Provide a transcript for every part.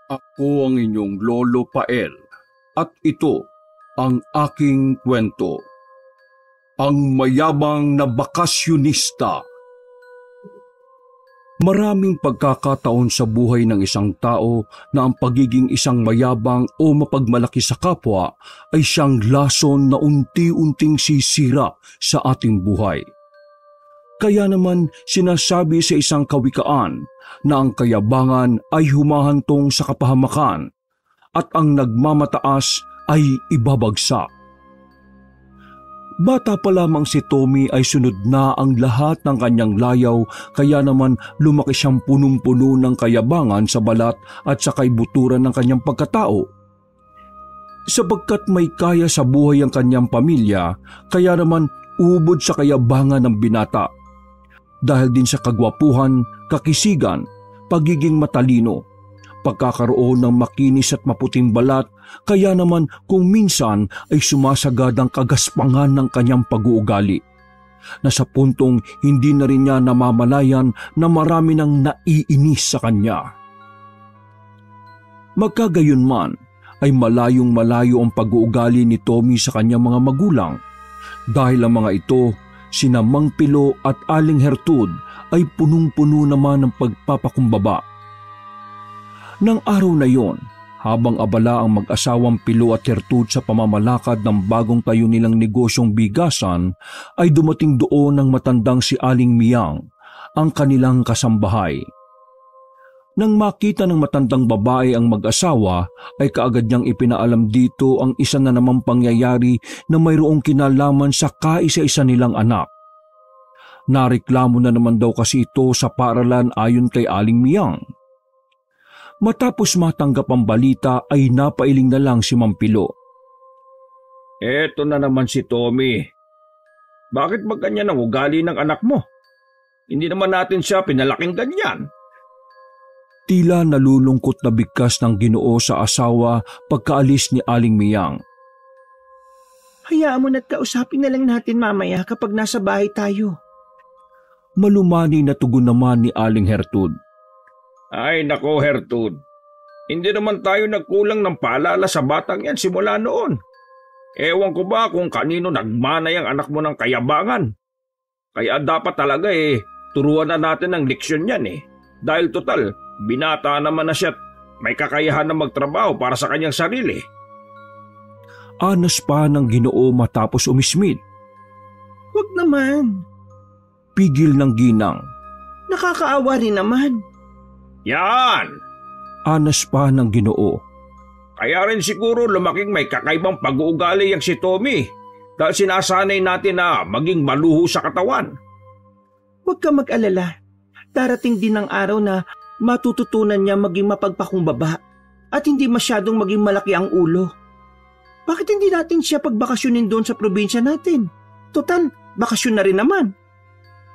Ako ang inyong Lolo Pael at ito ang aking kwento. Ang mayabang na bakasyonista. Maraming pagkakataon sa buhay ng isang tao na ang pagiging isang mayabang o mapagmalaki sa kapwa ay siyang lason na unti-unting sisira sa ating buhay. Kaya naman sinasabi sa isang kawikaan na ang kayabangan ay humahantong sa kapahamakan at ang nagmamataas ay ibabagsak. Bata pa lamang si Tommy ay sunod na ang lahat ng kanyang layaw, kaya naman lumaki siyang punong-puno ng kayabangan sa balat at sa kaibuturan ng kanyang pagkatao. Sapagkat may kaya sa buhay ang kanyang pamilya, kaya naman ubod sa kayabangan ng binata. Dahil din sa kagwapuhan, kakisigan, pagiging matalino, pagkakaroon ng makinis at maputing balat, kaya naman kung minsan ay sumasagad ang kagaspangan ng kanyang pag-uugali, na sa puntong hindi na rin niya namamalayan na marami nang naiinis sa kanya. Magkagayunman ay malayong malayo ang pag-uugali ni Tommy sa kanyang mga magulang, dahil ang mga ito, sina Mang Pilo at Aling Hertud, ay punong-puno naman ng pagpapakumbaba. Nang araw na yon, habang abala ang mag-asawang Pilo at Hertud sa pamamalakad ng bagong tayo nilang negosyong bigasan, ay dumating doon ang matandang si Aling Miyang, ang kanilang kasambahay. Nang makita ng matandang babae ang mag-asawa, ay kaagad niyang ipinaalam dito ang isa na namang pangyayari na mayroong kinalaman sa kaisa-isa nilang anak. Nareklamo na naman daw kasi ito sa paaralan ayon kay Aling Miyang. Matapos matanggap ang balita ay napailing na lang si Mang Pilo. Eto na naman si Tommy. Bakit ba ganyan ang ugali ng anak mo? Hindi naman natin siya pinalaking ganyan. Tila nalulungkot na bigkas ng Ginoo sa asawa pagkaalis ni Aling Miyang. Hayaan mo na't kausapin na lang natin mamaya kapag nasa bahay tayo. Malumani na tugon naman ni Aling Hertud. Ay nako Hertud, hindi naman tayo nagkulang ng paalala sa batang yan simula noon. Ewan ko ba kung kanino nagmanay ang anak mo ng kayabangan. Kaya dapat talaga turuan na natin ng leksyon yan Dahil total, binata naman na siya at may kakayahan na magtrabaho para sa kanyang sarili. Anas pa ng Ginoo matapos umismid. Huwag naman. Pigil ng ginang. Nakakaawa rin naman. Yan! Anas pa ng Ginoo. Kaya rin siguro lumaking may kakaibang pag-uugali ang si Tommy dahil sinasanay natin na maging maluho sa katawan. Huwag ka mag-alala. Darating din ang araw na matututunan niya maging mapagpakumbaba at hindi masyadong maging malaki ang ulo. Bakit hindi natin siya pagbakasyonin doon sa probinsya natin? Total, bakasyon na rin naman.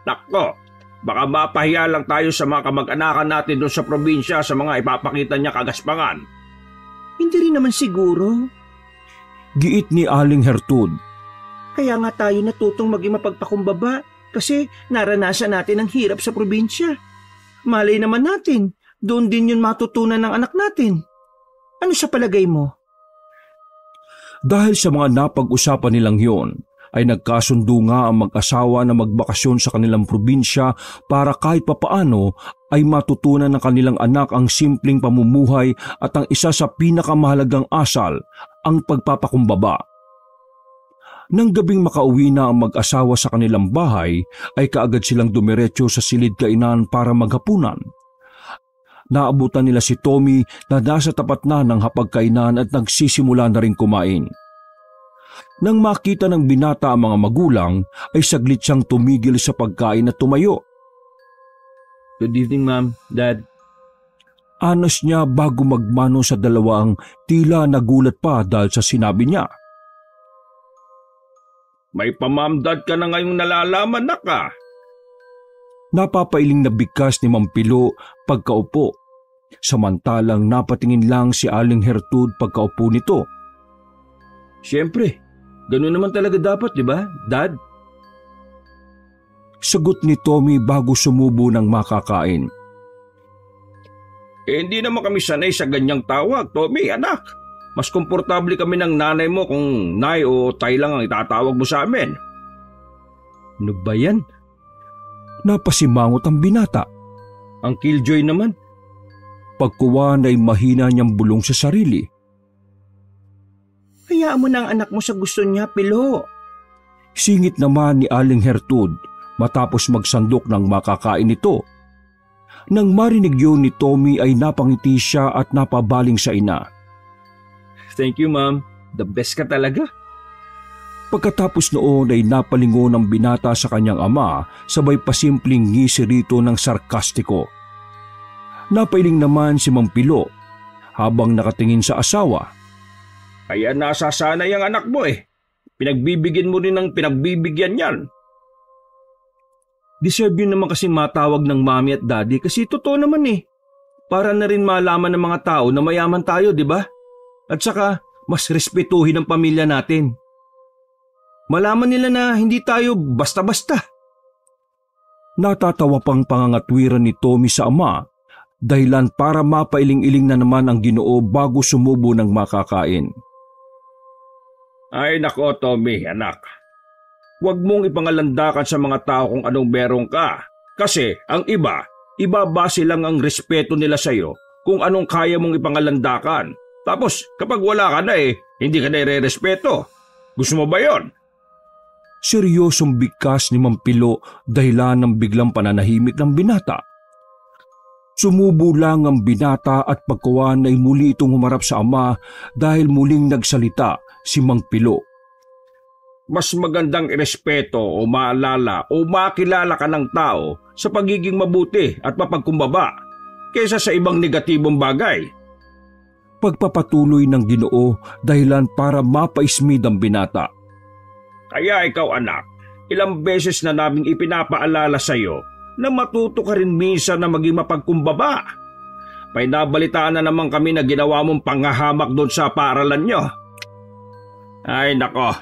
Nako, baka mapahiya lang tayo sa mga kamag-anakan natin doon sa probinsya sa mga ipapakita niya kagaspangan. Hindi rin naman siguro. Giit ni Aling Hertud. Kaya nga tayo natutong maging mapagpakumbaba kasi naranasan natin ang hirap sa probinsya. Malay naman natin, doon din yun matutunan ng anak natin. Ano sa palagay mo? Dahil sa mga napag-usapan nilang yon, ay nagkasundo nga ang mag-asawa na magbakasyon sa kanilang probinsya para kahit papaano ay matutunan ng kanilang anak ang simpleng pamumuhay at ang isa sa pinakamahalagang asal, ang pagpapakumbaba. Nang gabing makauwi na ang mag-asawa sa kanilang bahay, ay kaagad silang dumiretso sa silid kainan para maghapunan. Naabutan nila si Tommy na nasa tapat na ng hapagkainan at nagsisimula na rin kumain. Nang makita ng binata ang mga magulang, ay saglit siyang tumigil sa pagkain at tumayo. Good evening, Ma'am, Dad. Anas niya bago magmano sa dalawang tila nagulat pa dahil sa sinabi niya. May pamamdad ka na ngayong nalalaman na ka. Napapailing na bigkas ni Mang Pilo pagkaupo, samantalang napatingin lang si Aling Hertud pagkaupo nito. Siyempre, ganun naman talaga dapat, di ba, Dad? Sagot ni Tommy bago sumubo ng makakain. Hindi naman kami sanay sa ganyang tawag, Tommy, anak. Mas komportable kami ng nanay mo kung nay o tay lang ang itatawag mo sa amin. Ano ba yan? Napasimangot ang binata. Ang killjoy naman. Pagkuwan ay mahina niyang bulong sa sarili. Hayaan mo na ang anak mo sa gusto niya, Pilo. Singit naman ni Aling Hertud matapos magsandok ng makakain nito. Nang marinig yun ni Tommy ay napangiti siya at napabaling sa ina. Thank you, ma'am. The best ka talaga. Pagkatapos noon ay napalingon ng binata sa kanyang ama sabay pasimpleng ngisi rito ng sarkastiko. Napailing naman si Mang Pilo habang nakatingin sa asawa. Kaya nasasanay ang anak mo eh. Pinagbibigyan mo rin ng pinagbibigyan yan. Deserve yun naman kasi matawag ng mami at daddy kasi totoo naman eh. Para na rin malaman ng mga tao na mayaman tayo, di ba? At saka mas respetuhin ang pamilya natin. Malaman nila na hindi tayo basta-basta. Natatawa pang pangangatwiran ni Tommy sa ama, dahilan para mapailing-iling na naman ang Ginoo bago sumubo ng makakain. Ay nako, Tommy, anak. Huwag mong ipangalandakan sa mga tao kung anong meron ka. Kasi ang iba, ibabase lang ang respeto nila sa'yo kung anong kaya mong ipangalandakan. Tapos kapag wala ka na hindi ka na ire-respeto. Gusto mo ba yon? Seryosong bigkas ni Mang Pilo dahilan ng biglang pananahimik ng binata. Sumubo lang ang binata at pagkuwan ay muli itong humarap sa ama dahil muling nagsalita si Mang Pilo. Mas magandang irespeto o maalala o makilala ka ng tao sa pagiging mabuti at mapagkumbaba kaysa sa ibang negatibong bagay. Pagpapatuloy ng Ginoo dahilan para mapaismid ang binata. Kaya ikaw anak, ilang beses na naming ipinapaalala sa iyo na matuto ka rin minsan na maging mapagkumbaba. May nabalitaan na naman kami na ginawa mong panghahamak doon sa paaralan nyo. Ay nako.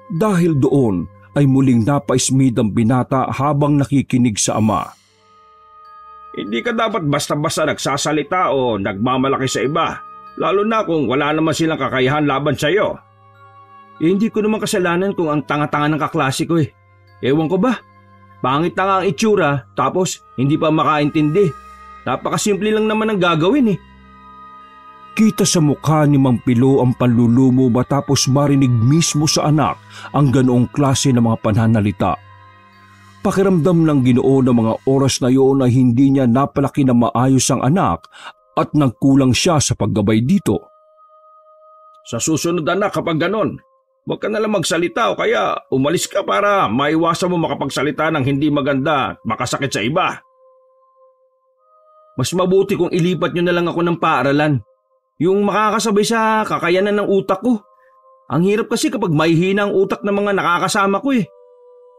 Dahil doon ay muling napaismid ang binata habang nakikinig sa ama. Hindi ka dapat basta-basta nagsasalita o nagmamalaki sa iba, lalo na kung wala naman silang kakayahan laban sa iyo. Hindi ko naman kasalanan kung ang tanga-tanga ng kaklase ko eh. Ewan ko ba? Pangit na nga ang itsura tapos hindi pa makaintindi. Napakasimple lang naman ang gagawin eh. Kita sa mukha ni Mang Pilo ang panlulumo matapos marinig mismo sa anak ang ganoong klase ng mga pananalita. Pakiramdam ng Ginoo ng mga oras na iyon ay hindi niya napalaki na maayos ang anak at nagkulang siya sa paggabay dito. Sa susunod anak kapag ganon, huwag ka nalang magsalita o kaya umalis ka para maiwasan mo makapagsalita ng hindi maganda at makasakit sa iba. Mas mabuti kung ilipat nyo na lang ako ng paaralan. Yung makakasabay sa kakayanan ng utak ko. Ang hirap kasi kapag mahihina ang utak ng mga nakakasama ko eh.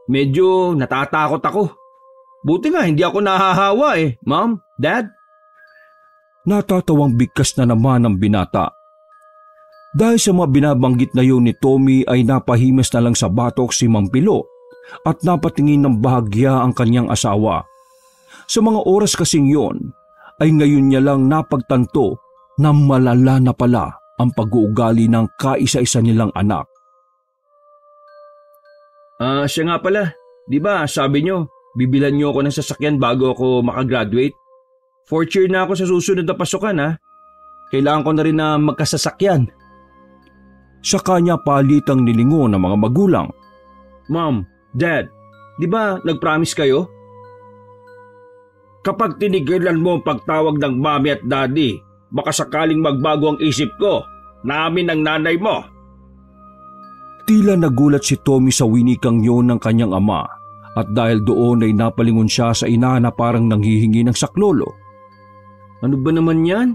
Medyo natatakot ako. Buti nga hindi ako nahahawa eh, Mom, Dad. Natatawang bigkas na naman ang binata. Dahil sa mga binabanggit na yun ni Tommy ay napahimas na lang sa batok si Mang Pilo at napatingin ng bahagya ang kanyang asawa. Sa mga oras kasing yon ay ngayon niya lang napagtanto na malala na pala ang pag-uugali ng kaisa-isa nilang anak. Siya nga pala, di ba sabi nyo, bibilan nyo ako ng sasakyan bago ako makagraduate? 4th year na ako sa susunod na pasukan ha. Kailangan ko na rin na magkasasakyan. Sa kanya palitang nilingon ng mga magulang. Mom, Dad, di ba nag-promise kayo? Kapag tinigilan mo ang pagtawag ng mami at daddy, baka sakaling magbago ang isip ko, namin ang nanay mo. Tila nagulat si Tommy sa winikang yun ng kanyang ama at dahil doon ay napalingon siya sa ina na parang nanghihingi ng saklolo. Ano ba naman yan?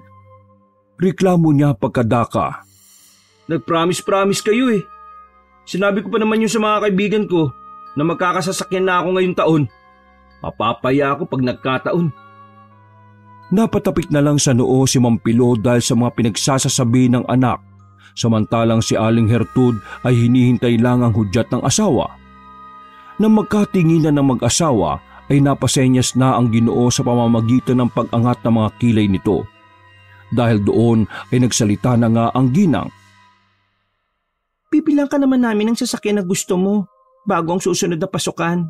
Reklamo niya pagkadaka. Nag-promise kayo eh. Sinabi ko pa naman yun sa mga kaibigan ko na magkakasasakyan na ako ngayong taon. Mapapaya ako pag nagkataon. Napatapik na lang sa noo si Mang Pilo dahil sa mga pinagsasasabi ng anak. Samantalang si Aling Hertud ay hinihintay lang ang hudyat ng asawa. Nang magkatinginan ng mag-asawa ay napasenyas na ang Ginoo sa pamamagitan ng pag-angat ng mga kilay nito. Dahil doon ay nagsalita na nga ang ginang. Bibilang ka naman namin ng sasakyan na gusto mo bago ang susunod na pasukan.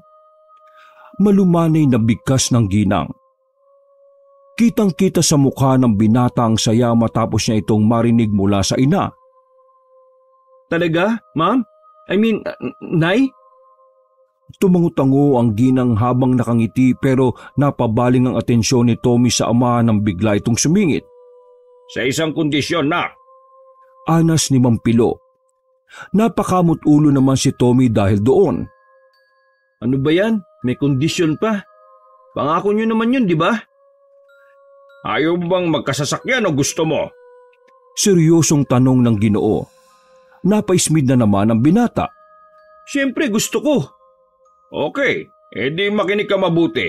Malumanay na bigkas ng ginang. Kitang-kita sa mukha ng binata ang saya matapos niya itong marinig mula sa ina. Talaga, ma'am? Nay? Tumango-tango ang ginang habang nakangiti pero napabaling ang atensyon ni Tommy sa ama nang bigla itong sumingit. Sa isang kondisyon na. Anas ni Mang Pilo. Napakamot ulo naman si Tommy dahil doon. Ano ba yan? May kondisyon pa. Pangako nyo naman yun, di ba? Ayaw mo bang magkasasakyan o gusto mo? Seryosong tanong ng Ginoo. Napaismid na naman ang binata. Siyempre gusto ko. Okay, edi makinig ka mabuti.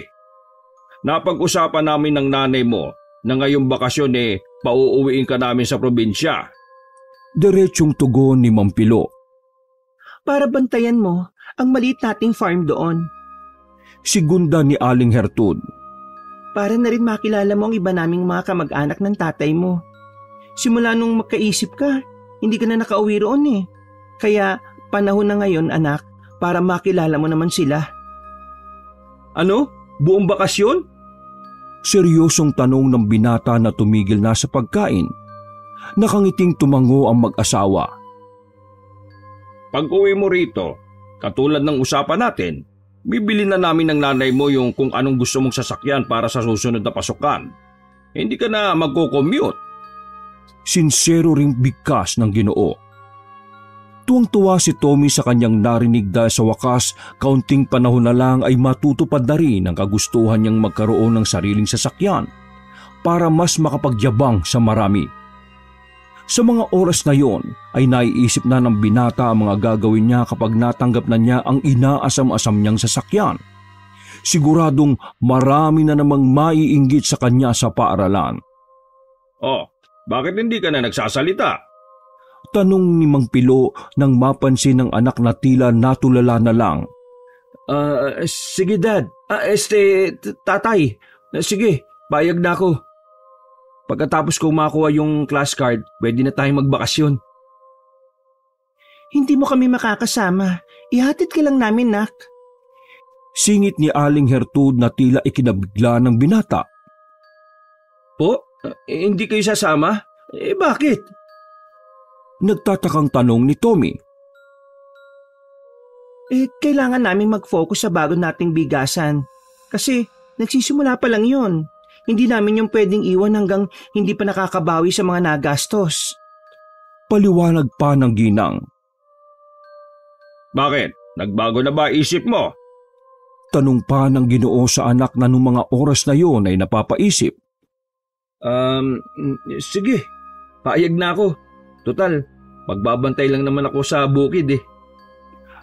Napag-usapan namin ng nanay mo na ngayong bakasyon pauuwiin ka namin sa probinsya. Diretsyong tugon ni Mang Pilo. Para bantayan mo ang maliit nating farm doon. Sigunda ni Aling Hertud. Para na rin makilala mo ang iba naming mga kamag-anak ng tatay mo. Simula nung magkaisip ka, hindi ka na nakauwi roon eh. Kaya panahon na ngayon anak para makilala mo naman sila. Ano? Buong bakasyon? Seryosong tanong ng binata na tumigil na sa pagkain. Nakangiting tumango ang mag-asawa. Pag-uwi mo rito, katulad ng usapan natin, bibili na namin ng nanay mo yung kung anong gusto mong sasakyan para sa susunod na pasukan. Hindi ka na magko-commute. Sinsero ring bigkas ng Ginoo. Tuwang-tuwa si Tommy sa kanyang narinig dahil sa wakas, kaunting panahon na lang ay matutupad na rin ang kagustuhan niyang magkaroon ng sariling sasakyan para mas makapagyabang sa marami. Sa mga oras na yon ay naiisip na ng binata ang mga gagawin niya kapag natanggap na niya ang inaasam-asam niyang sasakyan. Siguradong marami na namang maiinggit sa kanya sa paaralan. Oh, bakit hindi ka na nagsasalita? Tanong ni Mang Pilo nang mapansin ng anak na tila natulala na lang. Sige dad. Tatay. Sige, payag na ako. Pagkatapos kong makuha yung class card, pwede na tayong magbakasyon. Hindi mo kami makakasama. Ihatid ka lang namin, nak. Singit ni Aling Hertud na tila ikinabigla ng binata. Po? Hindi kayo sasama? Bakit? Nagtatakang tanong ni Tommy. Kailangan namin mag-focus sa bago nating bigasan. Kasi nagsisimula pa lang yun. Hindi namin yung pwedeng iwan hanggang hindi pa nakakabawi sa mga nagastos. Paliwanag pa ng ginang. Bakit? Nagbago na ba isip mo? Tanong pa ng Ginoo sa anak na nung mga oras na yon ay napapaisip. Sige. Paayag na ako. Total, magbabantay lang naman ako sa bukid eh.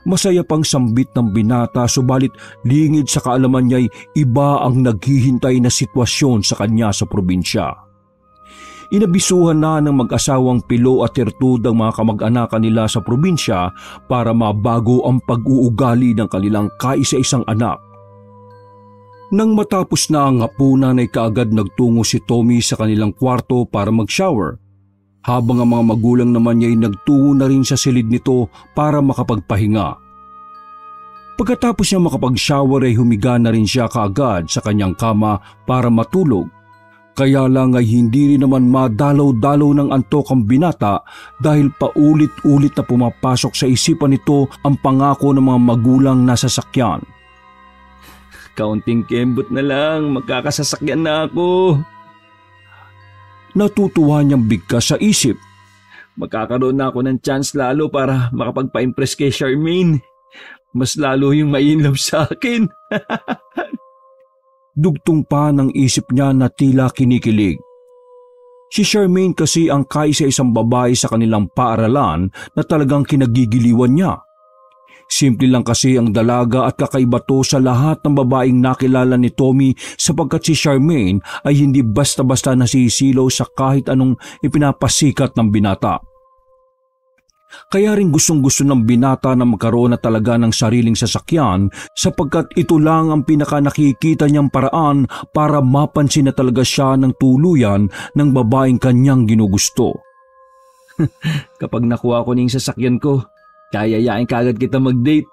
Masaya pang sambit ng binata subalit lingid sa kaalaman niya'y iba ang naghihintay na sitwasyon sa kanya sa probinsya. Inabisuhan na ng mag-asawang Pilo at Hertud ang mga kamag-anakan nila sa probinsya para mabago ang pag-uugali ng kanilang kaisa-isang anak. Nang matapos na ang hapunan ay kaagad nagtungo si Tommy sa kanilang kwarto para mag-shower. Habang ang mga magulang naman niya ay nagtungo na rin sa silid nito para makapagpahinga. Pagkatapos niya makapag-shower ay humiga na rin siya kaagad sa kanyang kama para matulog. Kaya lang ay hindi rin naman madalaw-dalaw ng antok ang binata dahil paulit-ulit na pumapasok sa isipan nito ang pangako ng mga magulang na sasakyan. Kaunting kembot na lang, magkakasasakyan na ako. Natutuwa niyang bigkas sa isip. Magkakaroon na ako ng chance lalo para makapagpa-impress kay Charmaine. Mas lalo yung ma-inlove sa akin. Dugtong pa ng isip niya na tila kinikilig. Si Charmaine kasi ang kaisa-isang babae sa kanilang paaralan na talagang kinagigiliwan niya. Simple lang kasi ang dalaga at kakaiba to sa lahat ng babaeng nakilala ni Tommy sapagkat si Charmaine ay hindi basta-basta nasisilaw sa kahit anong ipinapasikat ng binata. Kaya rin gustong-gusto ng binata na magkaroon na talaga ng sariling sasakyan sapagkat ito lang ang pinaka nakikita niyang paraan para mapansin na talaga siya ng tuluyan ng babaeng kanyang ginugusto. Kapag nakuha ko na yung sasakyan ko, kayayain kagad kita mag-date.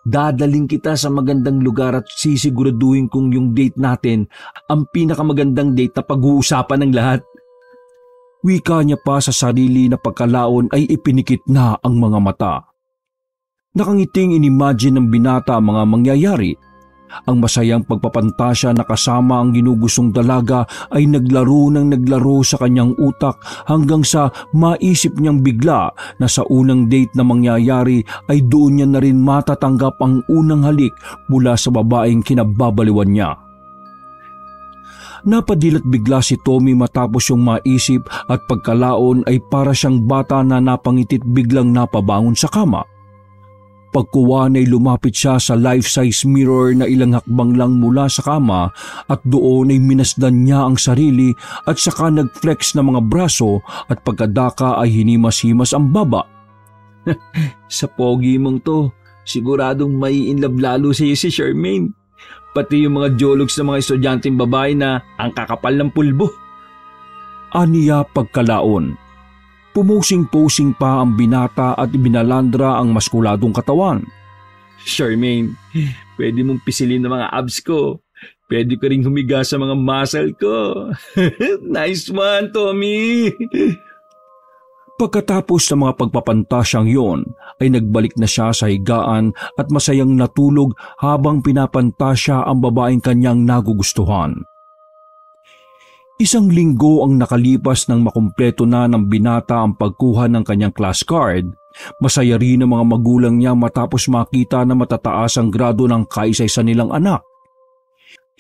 Dadaling kita sa magandang lugar at sisiguraduhin kong yung date natin ang pinakamagandang date na pag-uusapan ng lahat. Wika niya pa sa sarili na pagkalaon ay ipinikit na ang mga mata. Nakangiting inimagine ng binata ang mga mangyayari. Ang masayang pagpapantasya na kasama ang ginugustong dalaga ay naglaro sa kanyang utak hanggang sa maisip niyang bigla na sa unang date na mangyayari ay doon niya na rin matatanggap ang unang halik mula sa babaeng kinababaliwan niya. Napadilat bigla si Tommy matapos yung maisip at pagkalaon ay para siyang bata na napangitit biglang napabangon sa kama. Pagkuwan ay lumapit siya sa life-size mirror na ilang hakbang lang mula sa kama at doon ay minasdan niya ang sarili at saka nag-flex ng mga braso at pagkadaka ay hinimas-himas ang baba. Sa pogi mong to, siguradong may inlove lalo sa iyo si Charmaine. Pati yung mga jologs ng mga estudyanteng babae na ang kakapal ng pulbo. Aniya pagkalaon. Pumusing-pusing pa ang binata at binalandra ang maskuladong katawan. Charmaine, pwede mong pisilin ng mga abs ko. Pwede ko ring humiga sa mga muscle ko. Nice one, Tommy! Pagkatapos ng mga pagpapantasyang yon, ay nagbalik na siya sa higaan at masayang natulog habang pinapantasya ang babaeng kanyang nagugustuhan. Isang linggo ang nakalipas nang makumpleto na ng binata ang pagkuha ng kanyang class card. Masaya rin ang mga magulang niya matapos makita na matataas ang grado ng kaisa-isa nilang anak.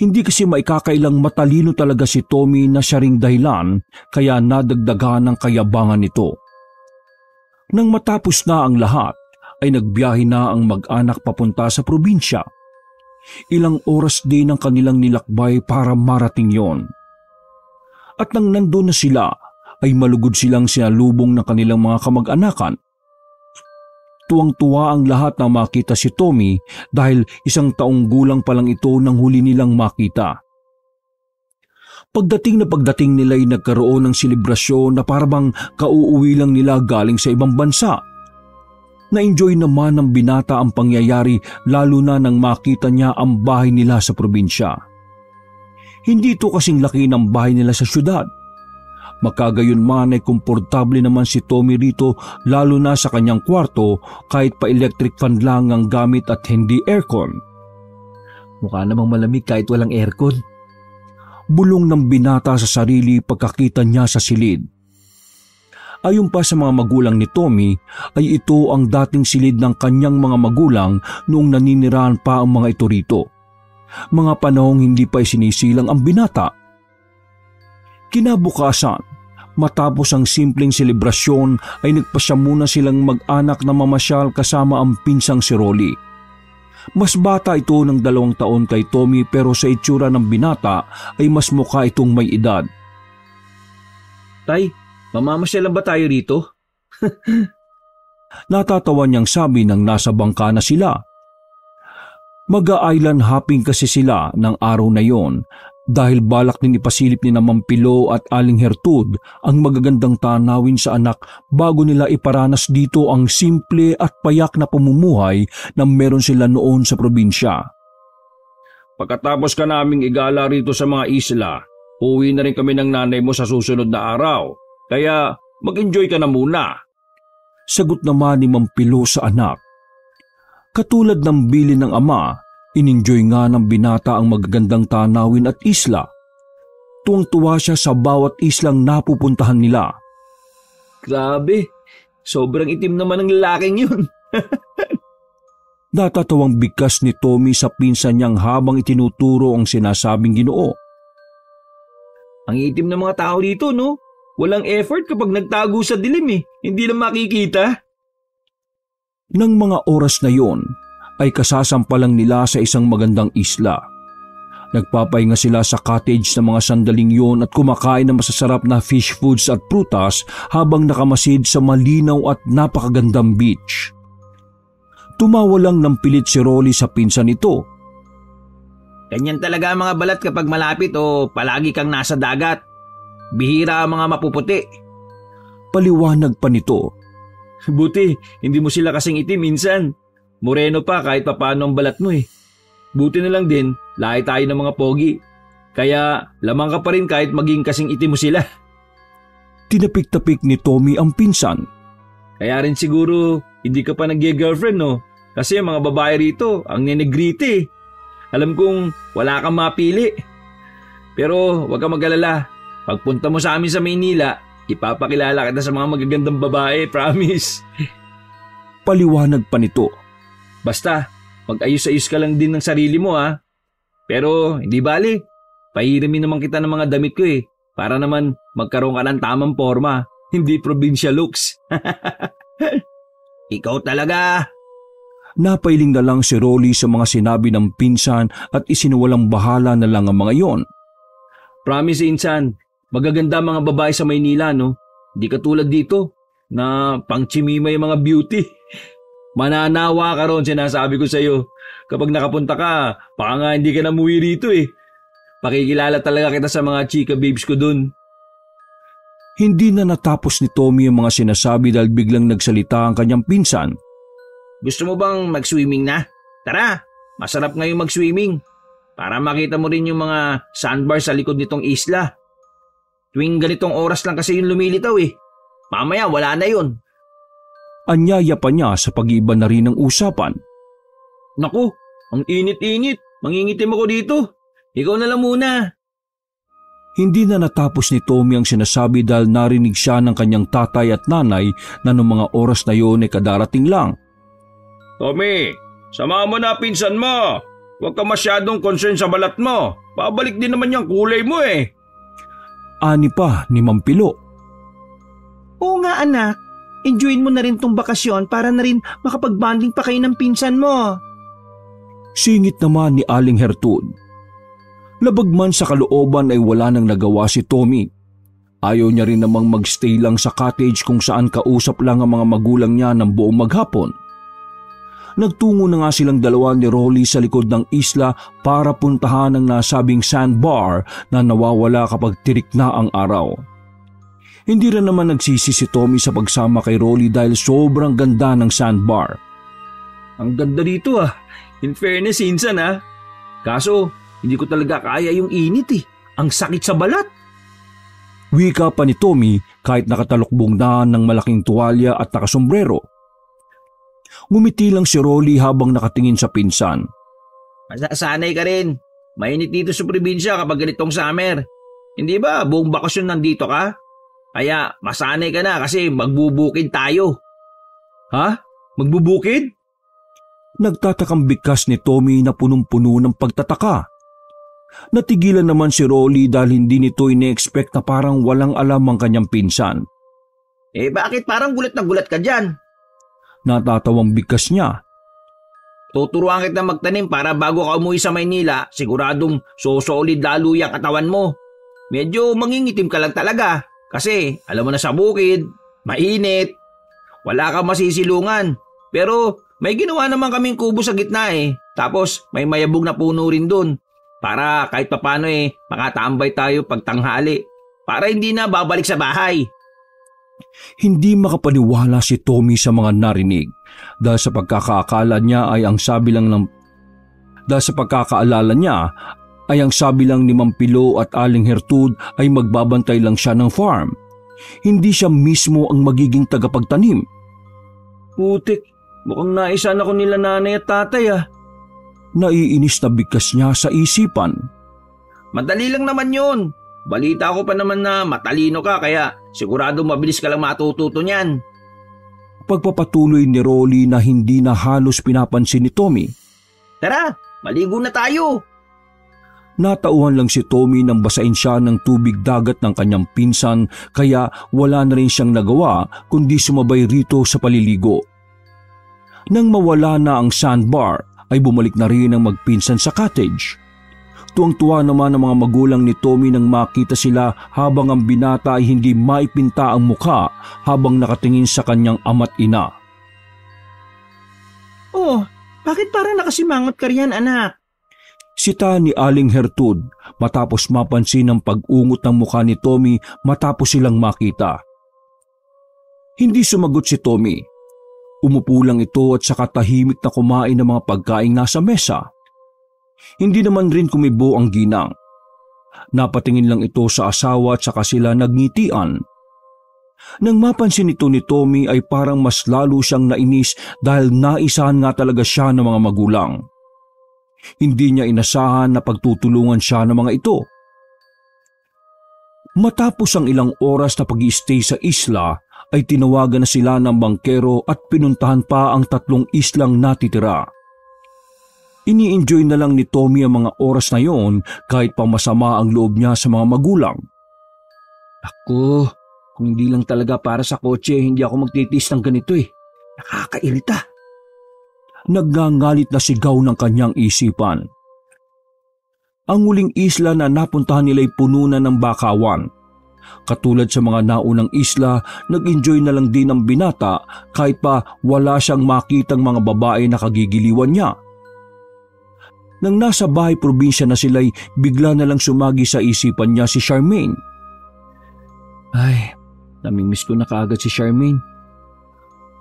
Hindi kasi maikakailang matalino talaga si Tommy na siya ring dahilan kaya nadagdagan ng kayabangan nito. Nang matapos na ang lahat, ay nagbiyahe na ang mag-anak papunta sa probinsya. Ilang oras din ang kanilang nilakbay para marating yon. At nang nandun na sila, ay malugod silang sinalubong ng kanilang mga kamag-anakan. Tuwang-tuwa ang lahat na makita si Tommy dahil 1 taong gulang pa lang ito nang huli nilang makita. Pagdating nila ay nagkaroon ng selebrasyon na parabang kauuwi lang nila galing sa ibang bansa. Na-enjoy naman ng binata ang pangyayari lalo na nang makita niya ang bahay nila sa probinsya. Hindi ito kasing laki ng bahay nila sa syudad. Makagayon man ay komportable naman si Tommy rito lalo na sa kanyang kwarto kahit pa electric fan lang ang gamit at hindi aircon. Mukha namang malamig kahit walang aircon. Bulong ng binata sa sarili pagkakita niya sa silid. Ayon pa sa mga magulang ni Tommy ay ito ang dating silid ng kanyang mga magulang noong naninirahan pa ang mga ito rito. Mga panahong hindi pa sinisilang ang binata. Kinabukasan, matapos ang simpleng selebrasyon ay nagpasya muna silang mag-anak na mamasyal kasama ang pinsang si Rolly. Mas bata ito ng 2 taon kay Tommy pero sa itsura ng binata ay mas mukha itong may edad. Tay, mamamasyal ba tayo rito? Natatawa niyang sabi nang nasa bangka na sila. Mag-a-island hopping kasi sila ng araw na yon dahil balak din ipasilip ni Mampilo at Aling Hertud ang magagandang tanawin sa anak bago nila iparanas dito ang simple at payak na pamumuhay na meron sila noon sa probinsya. Pagkatapos ka naming igala rito sa mga isla, uwi na rin kami ng nanay mo sa susunod na araw. Kaya mag-enjoy ka na muna. Sagot naman ni Mampilo sa anak. Katulad ng bilin ng ama, in-enjoy nga ng binata ang magagandang tanawin at isla. Tuwang-tuwa siya sa bawat islang napupuntahan nila. Grabe, sobrang itim naman ng lalaking yun. Natatawang bigkas ni Tommy sa pinsan niyang habang itinuturo ang sinasabing Ginoo. Ang itim ng mga tao dito, no? Walang effort kapag nagtago sa dilim eh. Hindi na makikita. Nang mga oras na yon, ay kasasampalang nila sa isang magandang isla. Nagpapahinga sila sa cottage ng mga sandaling yon at kumakain ng masasarap na fish foods at prutas habang nakamasid sa malinaw at napakagandang beach. Tumawa lang ng pilit si Rolly sa pinsan nito. Ganyan talaga ang mga balat kapag malapit o palagi kang nasa dagat. Bihira ang mga mapuputi. Paliwanag pa nito. Buti, hindi mo sila kasing itim minsan. Moreno pa kahit papaano ang balat mo eh. Buti na lang din, lahi tayo ng mga pogi. Kaya lamang ka pa rin kahit maging kasing itim mo sila. Tinapik-tapik ni Tommy ang pinsan. Kaya rin siguro hindi ka pa nag-girlfriend no? Kasi mga babae rito ang nenegrite eh. Alam kong wala kang mapili. Pero huwag kang mag-alala. Pagpunta mo sa amin sa Maynila, ipapakilala kita sa mga magagandang babae, promise. Paliwanag pa nito. Basta, mag-ayos-ayos ka lang din ng sarili mo ha. Pero hindi bali. Pahiramin naman kita ng mga damit ko eh. Para naman magkaroon ka ng tamang forma. Hindi probinsya looks. Ikaw talaga. Napailing na lang si Rolly sa mga sinabi ng pinsan at isinuwalang bahala na lang ang mga yon. Promise insan, magaganda mga babae sa Maynila no? Di katulad dito na pangchimima yung mga beauty. Mananawa ka ron, sinasabi ko sa'yo. Kapag nakapunta ka, baka nga hindi ka namuwi rito eh. Pakikilala talaga kita sa mga chika babes ko dun. Hindi na natapos ni Tommy ang mga sinasabi dahil biglang nagsalita ang kanyang pinsan. Gusto mo bang mag-swimming na? Tara, masarap ngayon mag-swimming. Para makita mo rin yung mga sandbar sa likod nitong isla. Tuwing ganitong oras lang kasi yung lumilitaw eh. Mamaya wala na yun. Anyaya pa niya sa pag-iiba na rin ng usapan. Naku, ang init-init. Mangingitim ako dito. Ikaw na lang muna. Hindi na natapos ni Tommy ang sinasabi dahil narinig siya ng kanyang tatay at nanay na noong mga oras na yon ay kadarating lang. Tommy, samahan mo na pinsan mo. Huwag ka masyadong concern sa balat mo. Babalik din naman yung kulay mo eh. Ani pa ni Mampilo. Oo nga anak, enjoyin mo na rin tong bakasyon para na rin makapag-bonding pa kayo ng pinsan mo. Singit naman ni Aling Hertud. Labag man sa kalooban ay wala nang nagawa si Tommy. Ayaw niya rin namang magstay lang sa cottage kung saan kausap lang ang mga magulang niya ng buong maghapon. Nagtungo na nga silang dalawa ni Rolly sa likod ng isla para puntahan ang nasabing sandbar na nawawala kapag tirik na ang araw. Hindi rin naman nagsisi si Tommy sa pagsama kay Rolly dahil sobrang ganda ng sandbar. Ang ganda dito ah. In fairness, insan ah. Kaso, hindi ko talaga kaya yung init eh. Ang sakit sa balat. Wika pa ni Tommy kahit nakatalukbong na ng malaking tuwalya at nakasombrero. Ngumiti lang si Rolly habang nakatingin sa pinsan. Masasanay ka rin. Mainit dito sa probinsya kapag ganitong summer. Hindi ba buong bakasyon nandito ka? Kaya masanay ka na kasi magbubukid tayo. Ha? Magbubukid? Nagtatakang bigkas ni Tommy na punong-puno ng pagtataka. Natigilan naman si Rolly dahil hindi nito ine-expect na parang walang alam ang kanyang pinsan. Eh bakit parang gulat na gulat ka dyan? Natatawang bigkas niya. Tuturuan kita magtanim para bago ka umuwi sa Maynila, siguradong so-solid lalo yung katawan mo. Medyo mangingitim ka lang talaga kasi alam mo na sa bukid, mainit, wala kang masisilungan. Pero may ginawa naman kaming kubo sa gitna eh. Tapos may mayabog na puno rin dun para kahit papano eh makatambay tayo pag tanghali para hindi na babalik sa bahay. Hindi makapaniwala si Tommy sa mga narinig dahil sa pagkakaalala niya ay ang sabi lang ni Mampilo at Aling Hertud ay magbabantay lang siya ng farm. Hindi siya mismo ang magiging tagapagtanim. Putik, mukhang naisan ako nila nanay at tatay ah. Naiinis na bigkas niya sa isipan. Madali lang naman yun. Balita ko pa naman na matalino ka kaya sigurado mabilis ka lang matututo niyan. Pagpapatuloy ni Rolly na hindi na halos pinapansin ni Tommy. Tara, maligo na tayo. Natauhan lang si Tommy nang basain siya ng tubig dagat ng kanyang pinsan kaya wala na rin siyang nagawa kundi sumabay rito sa paliligo. Nang mawala na ang sandbar ay bumalik na rin ang magpinsan sa cottage. Tuwang-tuwa naman ang mga magulang ni Tommy nang makita sila habang ang binata ay hindi maipinta ang mukha habang nakatingin sa kanyang ama't ina. Oh, bakit parang nakasimangot ka riyan, anak? Sita ni Aling Hertud matapos mapansin ang pag-ungot ng mukha ni Tommy matapos silang makita. Hindi sumagot si Tommy. Umupo lang ito at saka tahimik na kumain ng mga pagkain nasa mesa. Hindi naman rin kumibo ang ginang. Napatingin lang ito sa asawa at saka sila nagngitian. Nang mapansin ito ni Tommy ay parang mas lalo siyang nainis dahil naisahan nga talaga siya ng mga magulang. Hindi niya inasahan na pagtutulungan siya ng mga ito. Matapos ang ilang oras na pag-i-stay sa isla ay tinawagan na sila ng bangkero at pinuntahan pa ang 3 islang natitira. Ini-enjoy na lang ni Tommy ang mga oras na yon kahit pa masama ang loob niya sa mga magulang. Ako, kung hindi lang talaga para sa kotse, hindi ako magtitiis ng ganito eh. Nakakairita. Nagngangalit na sigaw ng kanyang isipan. Ang huling isla na napuntahan nila ay puno na ng bakawan. Katulad sa mga naunang isla, nag-enjoy na lang din ang binata kahit pa wala siyang makitang mga babae na kagigiliwan niya. Nang nasa bahay probinsya na sila'y bigla na lang sumagi sa isipan niya si Charmaine. Ay, namimiss ko na kaagad si Charmaine.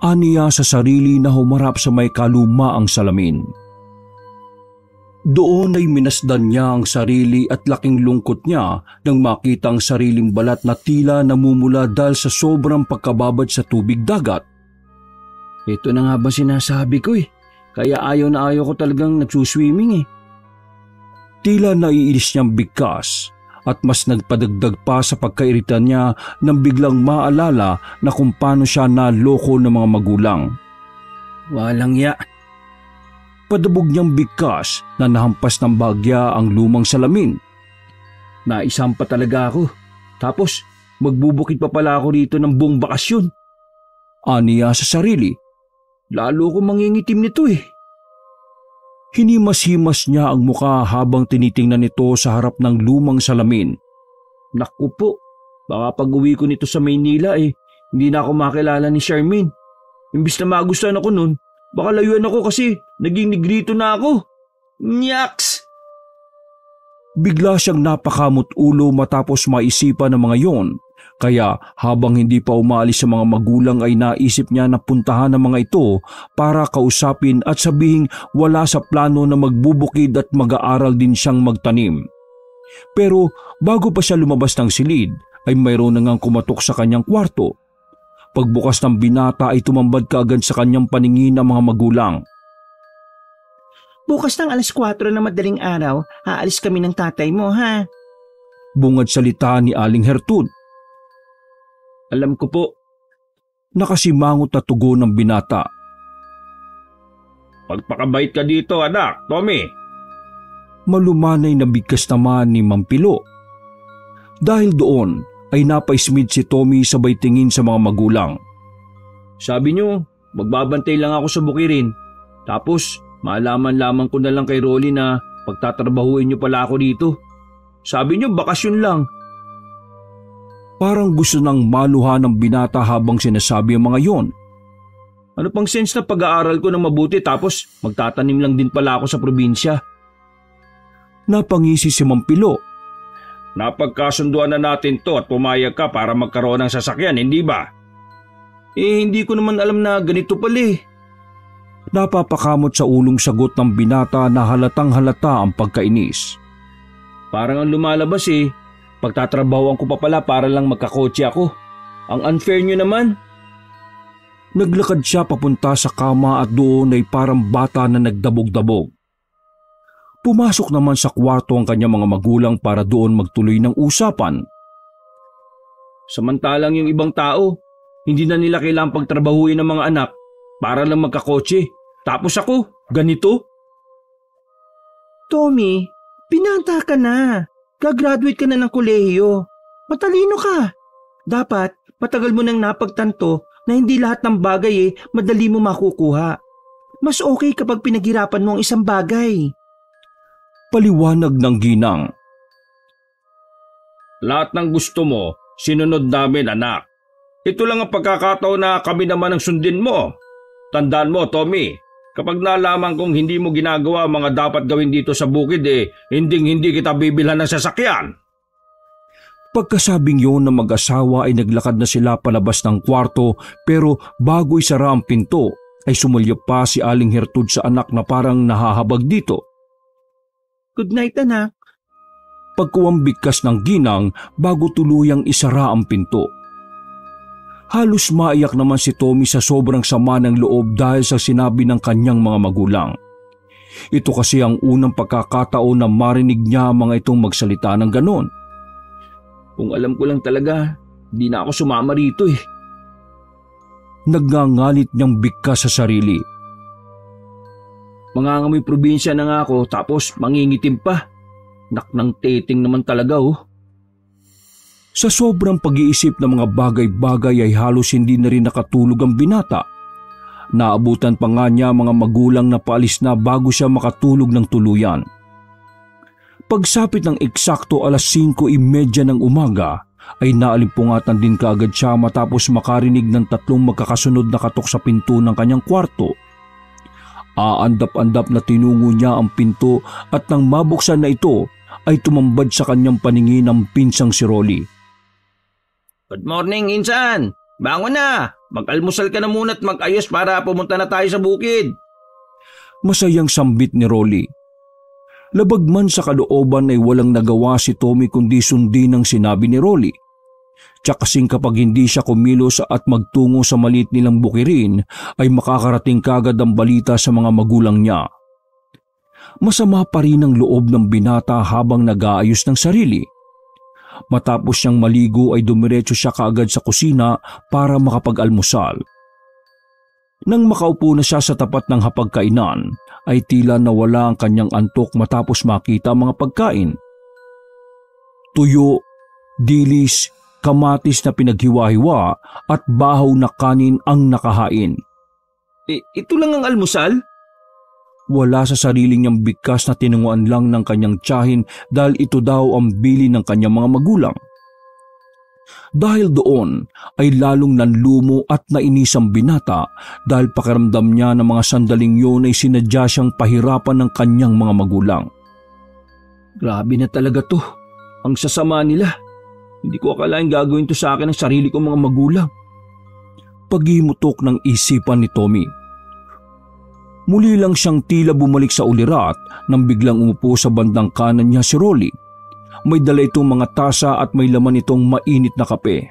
Aniya sa sarili na humarap sa may kalumaang salamin. Doon ay minasdan niya ang sarili at laking lungkot niya nang makita ang sariling balat na tila namumula dahil sa sobrang pagkababad sa tubig dagat. Ito na nga ba sinasabi ko eh. Kaya ayaw na ayaw ko talagang nagsuswimming eh. Tila naiinis niyang bigkas at mas nagpadagdag pa sa pagkairita niya nang biglang maalala na kung paano siya naloko ng mga magulang. Walang ya. Padabog niyang bigkas na nahampas ng bagya ang lumang salamin. Naisampa talaga ako. Tapos magbubukid pa pala ako dito ng buong bakasyon. Aniya sa sarili. Lalo ko mangingitim nito eh. Hinimas-himas niya ang muka habang tinitingnan nito sa harap ng lumang salamin. Naku po, baka pag uwi ko nito sa Maynila hindi na ako makilala ni Charmaine. Imbis na magustuhan ako nun, baka layuan ako kasi naging negrito na ako. Nyaks! Bigla siyang napakamot ulo matapos maisipan ng mga yon. Kaya habang hindi pa umaalis sa mga magulang ay naisip niya na puntahan ng mga ito para kausapin at sabihing wala sa plano na magbubukid at mag-aaral din siyang magtanim. Pero bago pa siya lumabas ng silid ay mayroon na ngang kumatok sa kanyang kwarto. Pagbukas ng binata ay tumambad kaagad sa kanyang paningin ang mga magulang. Bukas ng 4:00 na madaling araw, aalis kami ng tatay mo ha? Bungad salita ni Aling Hertud. Alam ko po. Nakasimangot na tugon ng binata. Pagpakabait ka dito, anak, Tommy. Malumanay na bigkas naman ni Mampilo. Dahil doon ay napaismid si Tommy sabay tingin sa mga magulang. Sabi niyo, magbabantay lang ako sa bukirin. Tapos maalaman-laman ko na lang kay Rolly na pagtatrabahuin niyo pala ako dito. Sabi niyo bakasyon lang. Parang gusto nang maluha ng binata habang sinasabi ang mga yon. Ano pang sense na pag-aaral ko ng mabuti tapos magtatanim lang din pala ako sa probinsya? Napangisi si Mampilo. Napagkasunduan na natin to at pumayag ka para magkaroon ng sasakyan, hindi ba? Hindi ko naman alam na ganito pala eh. Napapakamot sa ulong sagot ng binata na halatang halata ang pagkainis. Parang ang lumalabas eh. Pagtatrabahuan ko pa pala para lang magkakotse ako. Ang unfair nyo naman. Naglakad siya papunta sa kama at doon ay parang bata na nagdabog-dabog. Pumasok naman sa kwarto ang kanyang mga magulang para doon magtuloy ng usapan. Samantalang yung ibang tao, hindi na nila kailangang pagtrabahuin ng mga anak para lang magkakotse. Tapos ako, ganito? Tommy, pinata ka na. Gagraduate ka na ng kolehiyo. Matalino ka. Dapat matagal mo nang napagtanto na hindi lahat ng bagay madali mo makukuha. Mas okay kapag pinaghirapan mo ang isang bagay. Paliwanag ng ginang. Lahat ng gusto mo, sinunod namin anak. Ito lang ang pagkakataon na kami naman ang sundin mo. Tandaan mo, Tommy, kapag nalaman kong hindi mo ginagawa ang mga dapat gawin dito sa bukid, hindi kita bibilhan ng sasakyan. Pagkasabing yun ng mag-asawa ay naglakad na sila palabas ng kwarto, pero bago isara ang pinto ay sumulyap pa si Aling Hertud sa anak na parang nahahabag dito. Good night, anak. Pagkuwang bigkas ng ginang bago tuluyang isara ang pinto. Halos maiyak naman si Tommy sa sobrang sama ng loob dahil sa sinabi ng kanyang mga magulang. Ito kasi ang unang pagkakataon na marinig niya mga itong magsalita ng ganon. Kung alam ko lang talaga, di na ako sumama rito eh. Nagngangalit niyang bigkas sa sarili. Mangangamoy probinsya na nga ako tapos mangingitim pa. Nak ng teting naman talaga oh. Sa sobrang pag-iisip ng mga bagay-bagay ay halos hindi na rin nakatulog ang binata. Naabutan pa nga niya mga magulang na paalis na bago siya makatulog ng tuluyan. Pagsapit ng eksakto 5:30 ng umaga ay naalimpungatan din kaagad siya matapos makarinig ng 3 magkakasunod na katok sa pinto ng kanyang kwarto. Aandap-andap na tinungo niya ang pinto at nang mabuksan na ito ay tumambad sa kanyang paningin ang pinsang si Rolly. Good morning, Insan! Bangon na! Mag-almusal ka na muna at mag-ayos para pumunta na tayo sa bukid. Masayang sambit ni Rolly. Labag man sa kalooban ay walang nagawa si Tommy kundi sundin ang sinabi ni Rolly. Tiyak kasing kapag hindi siya kumilos at magtungo sa maliit nilang bukirin ay makakarating kagad ang balita sa mga magulang niya. Masama pa rin ang loob ng binata habang nag-aayos ng sarili. Matapos siyang maligo ay dumiretso siya kaagad sa kusina para makapag-almusal. Nang makaupo na siya sa tapat ng hapagkainan, ay tila nawala ang kanyang antok matapos makita ang mga pagkain. Tuyo, dilis, kamatis na pinaghiwa-hiwa at bahaw na kanin ang nakahain. Ito lang ang almusal? Wala sa sariling niyang bigkas na tinunguan lang ng kanyang tiyahin dahil ito daw ang bili ng kanyang mga magulang. Dahil doon ay lalong nanlumo at nainis ang binata dahil pakiramdam niya na mga sandaling yun ay sinadya siyang pahirapan ng kanyang mga magulang. Grabe na talaga to. Ang sasama nila. Hindi ko akalain gagawin to sa akin ng sarili kong mga magulang. Paghimutok ng isipan ni Tommy. Muli lang siyang tila bumalik sa ulirat nang biglang umupo sa bandang kanan niya si Rolly. May dala itong mga tasa at may laman itong mainit na kape.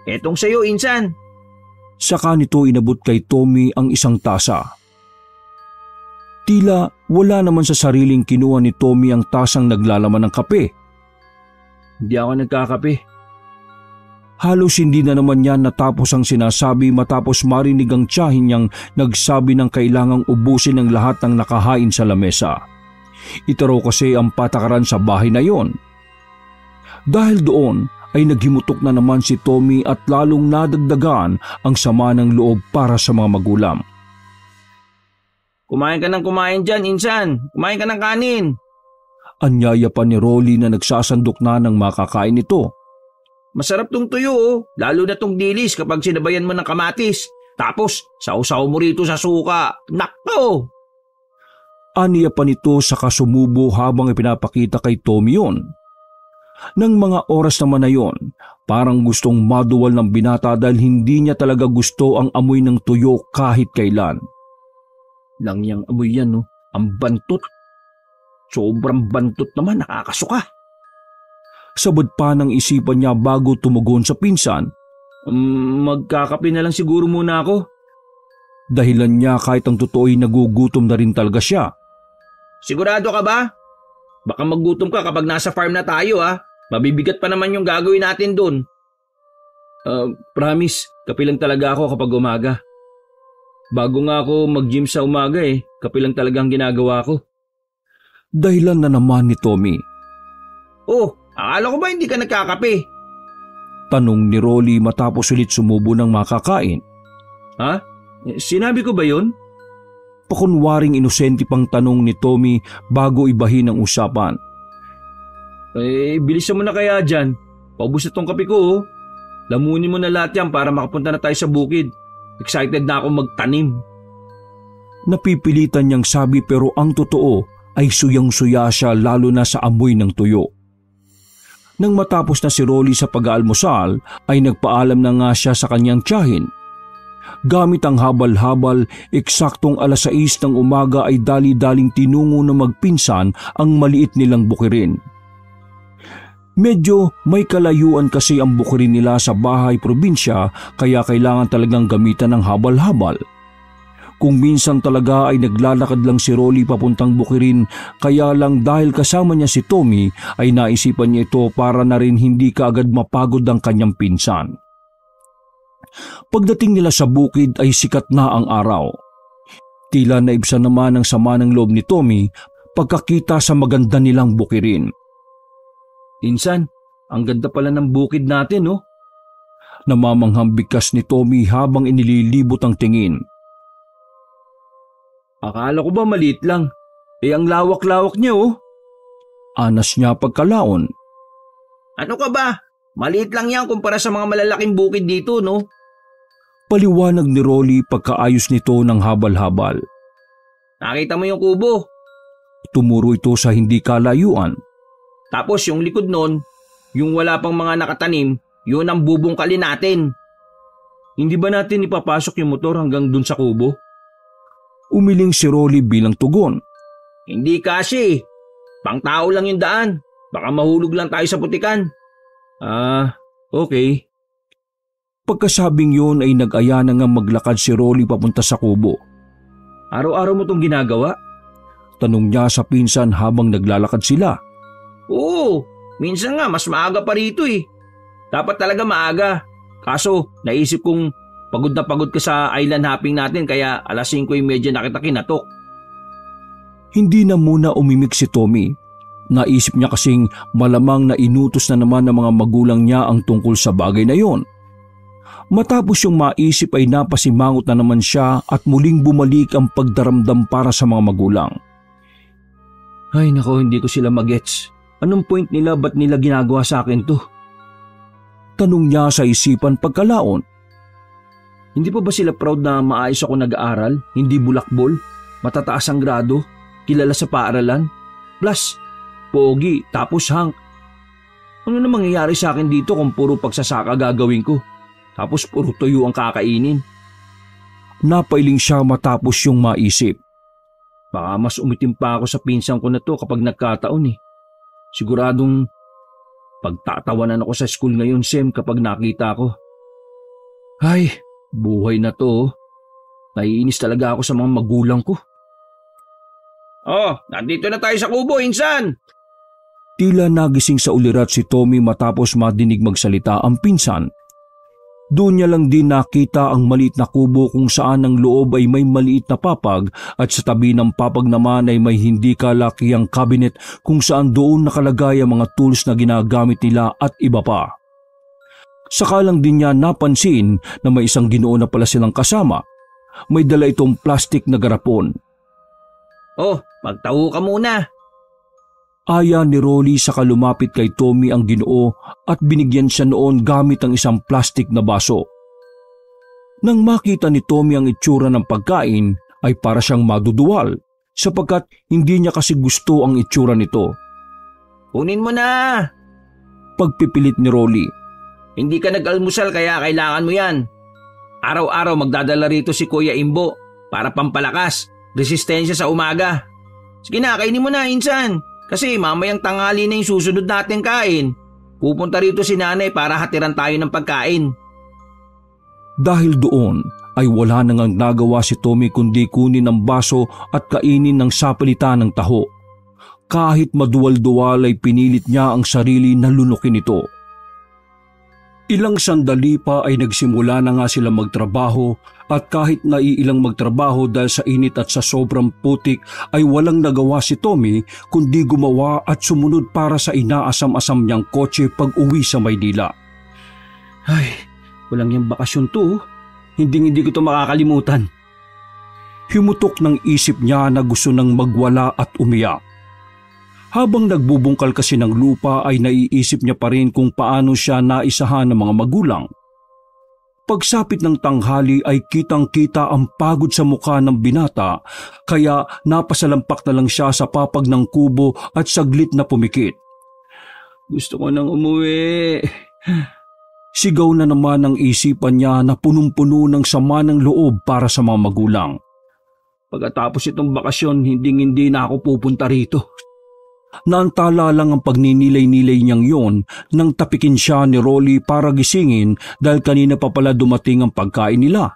Etong sayo, Insan. Saka nito inabot kay Tommy ang isang tasa. Tila wala naman sa sariling kinuha ni Tommy ang tasang naglalaman ng kape. Hindi ako nagkakape. Halos hindi na naman niya natapos ang sinasabi matapos marinig ang tiyahin niyang nagsabi ng kailangang ubusin ang lahat ng nakahain sa lamesa. Ito raw kasi ang patakaran sa bahay na yon. Dahil doon ay naghimutok na naman si Tommy at lalong nadagdagan ang sama ng loob para sa mga magulang. Kumain ka ng kumain dyan, Insan. Kumain ka ng kanin. Anyaya pa ni Rolly na nagsasandok na ng makakain ito. Masarap tong tuyo oh, lalo na tong dilis kapag sinabayan mo ng kamatis. Tapos, sausaw mo rito sa suka. Nako! Aniya pa nito sa kasumubo habang ipinapakita kay Tommy yun. Nang mga oras naman na yon, parang gustong maduwal ng binata dahil hindi niya talaga gusto ang amoy ng tuyo kahit kailan. Lang yang amoy yan no, ang bantot. Sobrang bantot naman, nakakasuka. Sabad pa ng isipan niya bago tumugon sa pinsan. Magkakape na lang siguro muna ako. Dahilan niya kahit ang totoo'y nagugutom na rin talaga siya. Sigurado ka ba? Baka maggutom ka kapag nasa farm na tayo ha. Mabibigat pa naman yung gagawin natin dun. Promise, kape lang talaga ako kapag umaga. Bago nga ako mag-gym sa umaga kape lang talaga ang ginagawa ko. Dahilan na naman ni Tommy. Oh, akala ko ba hindi ka nagkakape? Tanong ni Rolly matapos ulit sumubo ng makakain. Ha? Sinabi ko ba yun? pakunwaring inosente pang tanong ni Tommy bago ibahin ang usapan. Bilisan mo na kaya dyan. Paubos na tong kape ko oh. Lamunin mo na lahat yan para makapunta na tayo sa bukid. Excited na ako magtanim. Napipilitan niyang sabi pero ang totoo ay suyang-suya siya lalo na sa amoy ng tuyo. Nang matapos na si Rolly sa pag-aalmusal ay nagpaalam na nga siya sa kanyang tiyahin. Gamit ang habal-habal, eksaktong 6:00 ng umaga ay dali-daling tinungo na magpinsan ang maliit nilang bukirin. Medyo may kalayuan kasi ang bukirin nila sa bahay probinsya kaya kailangan talagang gamitan ng habal-habal. Kung minsan talaga ay naglalakad lang si Rolly papuntang bukirin kaya lang dahil kasama niya si Tommy ay naisipan niya ito para na rin hindi kaagad mapagod ang kanyang pinsan. Pagdating nila sa bukid ay sikat na ang araw. Tila naibsan naman ang sama ng loob ni Tommy pagkakita sa maganda nilang bukirin. Insan, ang ganda pala ng bukid natin oh. Namamanghang bigkas ni Tommy habang inililibot ang tingin. Akala ko ba maliit lang? Ang lawak-lawak niya oh. Anas niya pagkalaon. Ano ka ba? Maliit lang yan kumpara sa mga malalaking bukid dito, no? Paliwanag ni Rolly pagkaayos nito ng habal-habal. Nakita mo yung kubo? Tumuro ito sa hindi kalayuan. Tapos yung likod nun, yung wala pang mga nakatanim, yun ang bubungkalin natin. Hindi ba natin ipapasok yung motor hanggang dun sa kubo? Umiling si Rolly bilang tugon. Hindi kasi. Pang-tao lang yung daan. Baka mahulog lang tayo sa putikan. Okay. Pagkasabing yun ay nag-aya na nga maglakad si Rolly papunta sa kubo. Araw-araw mo tong ginagawa? Tanong niya sa pinsan habang naglalakad sila. Oo, minsan nga mas maaga pa rito eh. Dapat talaga maaga. Kaso naisip kong pagod na pagod ka sa island hopping natin kaya 5:30 na kita kinatok. Hindi na muna umimik si Tommy. Naisip niya kasing malamang na inutos na naman ng mga magulang niya ang tungkol sa bagay na yon. Matapos yung maisip ay napasimangot na naman siya at muling bumalik ang pagdaramdam para sa mga magulang. Ay nako, hindi ko sila magets. Anong point nila, ba't nila ginagawa sa akin to? Tanong niya sa isipan pagkalaon. Hindi pa ba sila proud na maayos ako nag-aaral, hindi bulakbol, matataas ang grado, kilala sa paaralan, plus pogi, tapos hunk. Ano na mangyayari sa akin dito kung puro pagsasaka gagawin ko? Tapos puro tuyo ang kakainin. Napailing siya matapos yung maisip. Baka mas umitim pa ako sa pinsan ko na to kapag nagkataon eh. Siguradong pagtatawanan ako sa school ngayon, Sem, kapag nakita ko. Ay, buhay na to. Naiinis talaga ako sa mga magulang ko. Oh, nandito na tayo sa kubo, insan! Tila nagising sa ulirat si Tommy matapos madinig magsalita ang pinsan. Doon niya lang din nakita ang maliit na kubo kung saan ang loob ay may maliit na papag at sa tabi ng papag naman ay may hindi kalakihang cabinet kung saan doon nakalagay ang mga tools na ginagamit nila at iba pa. Saka lang din niya napansin na may isang Ginoo na pala silang kasama. May dala itong plastic na garapon. Oh, magtaho ka muna. Aya ni Rolly sa kalumapit kay Tommy ang Ginoo at binigyan siya noon gamit ang isang plastic na baso. Nang makita ni Tommy ang itsura ng pagkain ay para siyang maduduwal sapagkat hindi niya kasi gusto ang itsura nito. Kunin mo na! Pagpipilit ni Rolly. Hindi ka nag-almusal kaya kailangan mo yan. Araw-araw magdadala rito si Kuya Imbo para pampalakas, resistensya sa umaga. Sige na, kainin mo na, insan. Kasi mamayang tanghali na yung susunod natin kain. Pupunta rito si nanay para hatiran tayo ng pagkain. Dahil doon ay wala nang nagawa si Tommy kundi kunin ang baso at kainin ng sapalitan ng taho. Kahit maduwal-duwal ay pinilit niya ang sarili na lunukin ito. Ilang sandali pa ay nagsimula na nga sila magtrabaho at kahit naiilang magtrabaho dahil sa init at sa sobrang putik ay walang nagawa si Tommy kundi gumawa at sumunod para sa inaasam-asam niyang kotse pag uwi sa Maynila. Ay, walang yung bakasyon to. Hindi ko to makakalimutan. Himutok ng isip niya na gusto nang magwala at umiyak. Habang nagbubungkal kasi ng lupa ay naiisip niya pa rin kung paano siya naisahan ng mga magulang. Pagsapit ng tanghali ay kitang-kita ang pagod sa mukha ng binata kaya napasalampak na lang siya sa papag ng kubo at saglit na pumikit. Gusto ko nang umuwi. Sigaw na naman ang isipan niya na punong-puno ng sama ng loob para sa mga magulang. Pagkatapos itong bakasyon, hindi na ako pupunta rito. Naantala lang ang pagninilay-nilay niyang yon nang tapikin siya ni Rolly para gisingin dahil kanina pa pala dumating ang pagkain nila.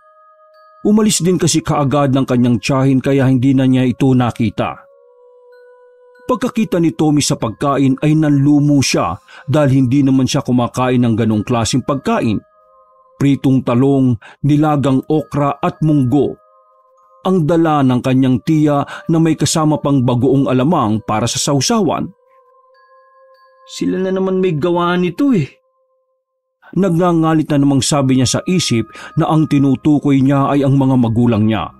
Umalis din kasi kaagad ng kanyang tiyahin kaya hindi na niya ito nakita. Pagkakita ni Tommy sa pagkain ay nanlumo siya dahil hindi naman siya kumakain ng ganong klaseng pagkain. Pritong talong, nilagang okra at munggo. Ang dala ng kanyang tiya na may kasama pang bagoong alamang para sa sausawan. Sila na naman may gawa nito eh. Nagngangalit na namang sabi niya sa isip na ang tinutukoy niya ay ang mga magulang niya.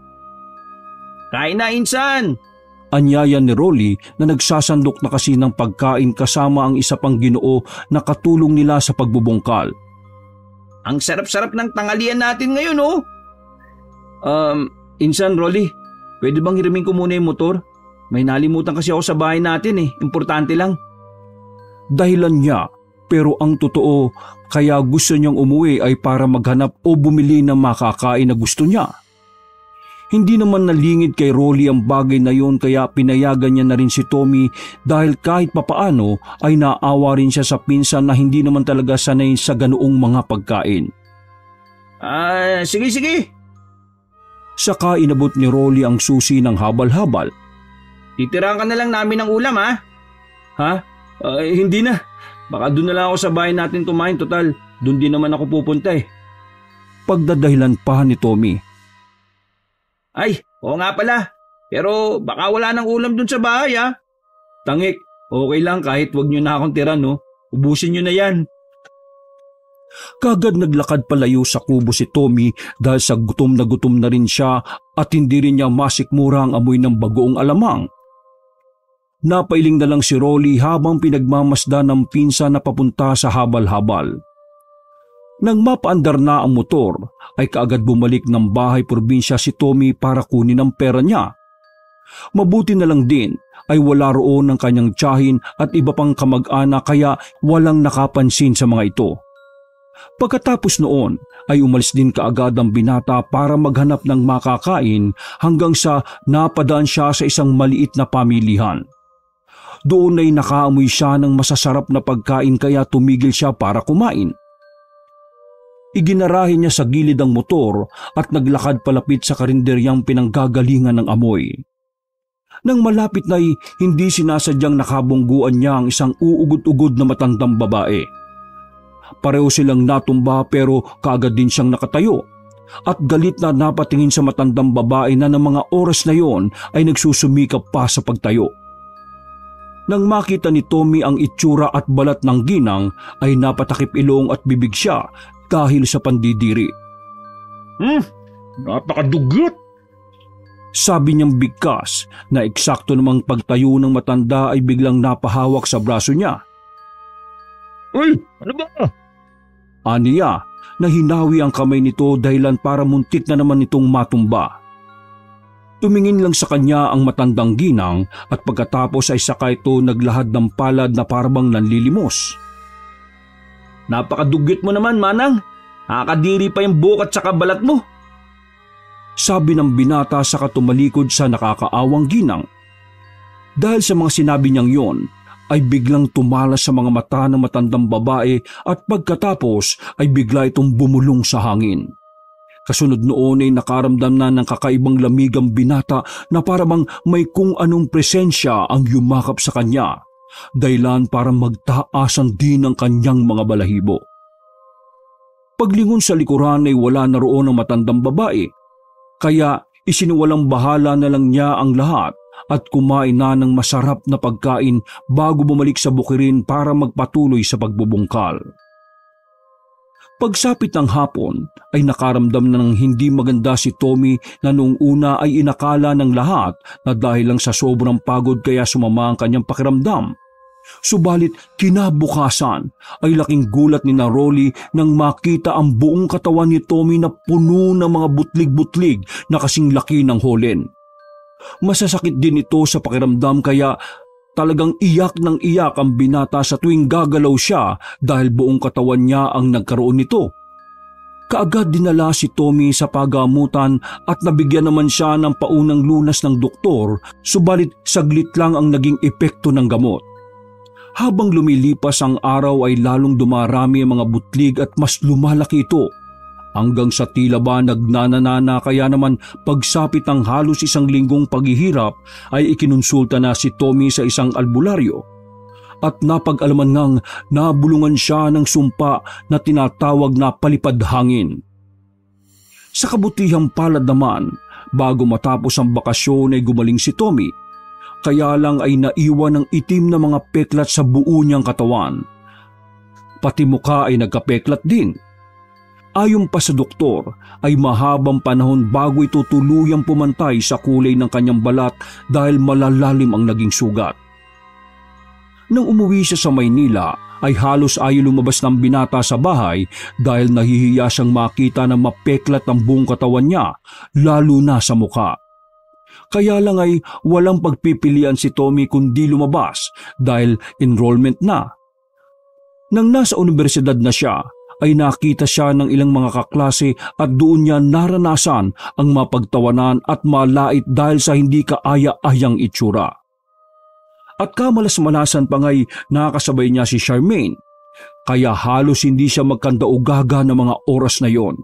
Kain na, insan! Anyaya ni Rolly na nagsasandok na kasi ng pagkain kasama ang isa pang Ginoo na katulong nila sa pagbubungkal. Ang sarap-sarap ng tanghalian natin ngayon oh! Insan, Rolly, pwede bang hiramin ko muna yung motor? May nalimutan kasi ako sa bahay natin eh, importante lang. Dahilan niya, pero ang totoo, kaya gusto niyang umuwi ay para maghanap o bumili ng makakain na gusto niya. Hindi naman nalingid kay Rolly ang bagay na yon kaya pinayagan niya na rin si Tommy dahil kahit papaano ay naawa rin siya sa pinsan na hindi naman talaga sanay sa ganoong mga pagkain. Sige. Saka inabot ni Rolly ang susi ng habal-habal. Titirahan ka na lang namin ng ulam ha? Ha? Hindi na. Baka doon na lang ako sa bahay natin kumain. Total, doon din naman ako pupunta eh. Pagdadahilan pa ni Tommy. Ay, oo nga pala. Pero baka wala ng ulam doon sa bahay ha? Tangik, okay lang kahit wag nyo na akong tira no. Ubusin nyo na yan. Kagad naglakad palayo sa kubo si Tommy dahil sa gutom na rin siya at hindi rin niya masikmura ang amoy ng bagoong alamang. Napailing na lang si Rolly habang pinagmamasdan ng pinsan na papunta sa habal-habal. Nang mapaandar na ang motor ay kaagad bumalik ng bahay probinsya si Tommy para kunin ang pera niya. Mabuti na lang din ay wala roon ng kanyang tiyahin at iba pang kamag-anak kaya walang nakapansin sa mga ito. Pagkatapos noon ay umalis din kaagad ang binata para maghanap ng makakain hanggang sa napadaan siya sa isang maliit na pamilihan. Doon ay nakaamoy siya ng masasarap na pagkain kaya tumigil siya para kumain. Iginarahe niya sa gilid ang motor at naglakad palapit sa karinderyang pinanggagalingan ng amoy. Nang malapit na'y hindi sinasadyang nakabungguan niya ang isang uugod-ugod na matandang babae. Pareho silang natumba pero kaagad din siyang nakatayo at galit na napatingin sa matandang babae na ng mga oras na yon ay nagsusumikap pa sa pagtayo. Nang makita ni Tommy ang itsura at balat ng ginang ay napatakip ilong at bibig siya dahil sa pandidiri. Napakadugyot! Sabi niyang bigkas na eksakto namang pagtayo ng matanda ay biglang napahawak sa braso niya. Uy, ano ba? Aniya na hinawi ang kamay nito dahilan para muntik na naman itong matumba. Tumingin lang sa kanya ang matandang ginang at pagkatapos ay saka ito naglahad ng palad na parabang nanlilimos. Napakadugyot mo naman, Manang. Nakakadiri pa yung bukat sa balat mo. Sabi ng binata sa katumalikod sa nakakaawang ginang. Dahil sa mga sinabi niyang yon, ay biglang tumalas sa mga mata ng matandang babae at pagkatapos ay bigla itong bumulong sa hangin. Kasunod noon ay nakaramdam na ng kakaibang lamig ang binata na parang may kung anong presensya ang yumakap sa kanya, dahilan para magtaasan din ang kanyang mga balahibo. Paglingon sa likuran ay wala na roon ang matandang babae, kaya isinuwalang bahala na lang niya ang lahat at kumain na ng masarap na pagkain bago bumalik sa bukirin para magpatuloy sa pagbubungkal. Pagsapit ng hapon ay nakaramdam na ng hindi maganda si Tommy na noong una ay inakala ng lahat na dahil lang sa sobrang pagod kaya sumama ang kanyang pakiramdam. Subalit kinabukasan ay laking gulat ni Rolly nang makita ang buong katawan ni Tommy na puno ng mga butlig-butlig na kasing laki ng holen. Masasakit din ito sa pakiramdam kaya talagang iyak ng iyak ang binata sa tuwing gagalaw siya dahil buong katawan niya ang nagkaroon nito. Kaagad dinala si Tommy sa pagamutan at nabigyan naman siya ng paunang lunas ng doktor, subalit saglit lang ang naging epekto ng gamot. Habang lumilipas ang araw ay lalong dumarami ang mga butlig at mas lumalaki ito. Hanggang sa tila ba nagnanana kaya naman pagsapit ng halos 1 linggong paghihirap ay ikinonsulta na si Tommy sa isang albularyo. At napag-alaman ngang nabulungan siya ng sumpa na tinatawag na palipad hangin. Sa kabutihang palad naman, bago matapos ang bakasyon ay gumaling si Tommy. Kaya lang ay naiwan ng itim na mga peklat sa buo niyang katawan. Pati mukha ay nagkapeklat din. Ayon pa sa doktor ay mahabang panahon bago ito tuluyang pumantay sa kulay ng kanyang balat dahil malalalim ang naging sugat. Nang umuwi siya sa Maynila ay halos ayaw lumabas ng binata sa bahay dahil nahihiya siyang makita na mapeklat ang buong katawan niya, lalo na sa mukha. Kaya lang ay walang pagpipilian si Tommy kundi lumabas dahil enrollment na. Nang nasa universidad na siya, ay nakita siya ng ilang mga kaklase at doon niya naranasan ang mapagtawanan at malait dahil sa hindi kaaya-ayang itsura. At kamalas-malasan pa nga'y nakakasabay niya si Charmaine, kaya halos hindi siya magkandaugaga ng mga oras na yon.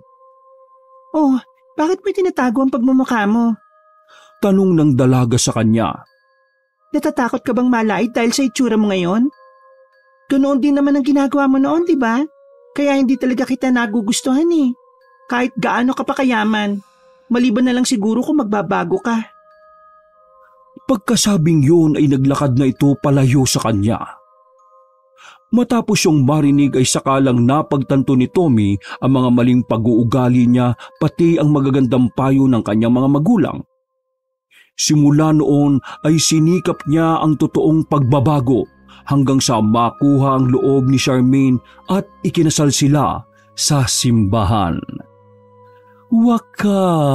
Oh, bakit mo tinatago ang pagmumukha mo? Tanong ng dalaga sa kanya. Natatakot ka bang malait dahil sa itsura mo ngayon? Ganoon din naman ang ginagawa mo noon, di ba? Kaya hindi talaga kita nagugustuhan eh. Kahit gaano ka pa kayaman, maliban na lang siguro kung magbabago ka. Pagkasabing yun ay naglakad na ito palayo sa kanya. Matapos yung marinig ay sakalang napagtanto ni Tommy ang mga maling pag-uugali niya pati ang magagandang payo ng kanyang mga magulang. Simula noon ay sinikap niya ang totoong pagbabago hanggang sa makuha ang loob ni Charmaine at ikinasal sila sa simbahan. Wakas!